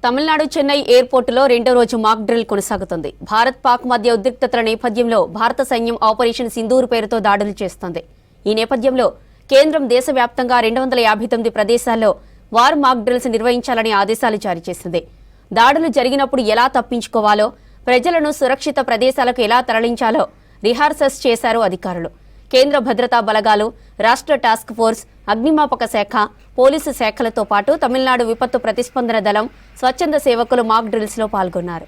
తమిళనాడు చెన్నై ఎయిర్పోర్టులో రెండో రోజు mock drill కొనసాగుతుంది. భారత్ పాక్ మధ్య ఉద్రిక్తతల నేపథ్యంలో భారత సైన్యం ఆపరేషన్ సింధూర్ పేరుతో దాడులు చేస్తోంది. ఈ నేపథ్యంలో కేంద్రం దేశవ్యాప్తంగా 259 ప్రదేశాల్లో వార్ మాక్ డ్రిల్స్ నిర్వహించాలని ఆదేశాలు జారీ చేసింది. దాడులు జరిగినప్పుడు ఎలా తప్పించుకోవాలో, ప్రజలను సురక్షిత ప్రదేశాలకు ఎలా తరలించాలో రిహార్సల్స్ చేశారు అధికారులు. కేంద్ర భద్రతా బలగాలు, రాష్ట్ర టాస్క్ ఫోర్స్, అగ్నిమాపక శాఖ, పోలీసు శాఖలతో పాటు తమిళనాడు విపత్తు ప్రతిస్పందన దళం, స్వచ్ఛంద సేవకులు మాక్ డ్రిల్స్ లో పాల్గొన్నారు.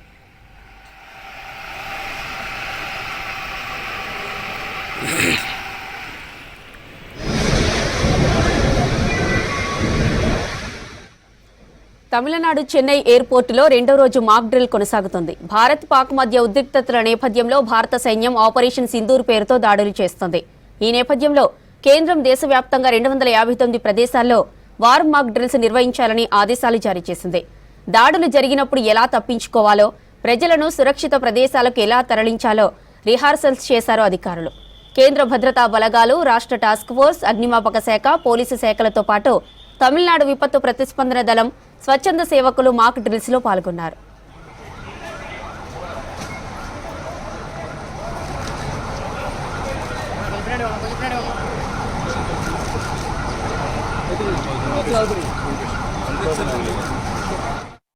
తమిళనాడు చెన్నై ఎయిర్పోర్టులో రెండో రోజు మాక్ డ్రిల్ కొనసాగుతుంది. భారత్ పాక్ మధ్య ఉద్రిక్తతల నేపథ్యంలో భారత సైన్యం ఆపరేషన్ సింధూర్ పేరుతో దాడులు చేస్తోంది. ఈ నేపథ్యంలో కేంద్రం దేశవ్యాప్తంగా 259 ప్రదేశాల్లో వార్ మాక్ డ్రిల్స్ నిర్వహించాలని ఆదేశాలు జారీ చేసింది. దాడులు జరిగినప్పుడు ఎలా తప్పించుకోవాలో, ప్రజలను సురక్షిత ప్రదేశాలకు ఎలా తరలించాలో రిహార్సల్స్ చేశారు అధికారులు. కేంద్ర భద్రతా బలగాలు, రాష్ట్ర టాస్క్ ఫోర్స్, అగ్నిమాపక శాఖ, పోలీసు శాఖలతో పాటు తమిళనాడు విపత్తు ప్రతిస్పందన దళం, స్వచ్ఛంద సేవకులు మాక్ డ్రిల్స్ లో పాల్గొన్నారు. Gracias.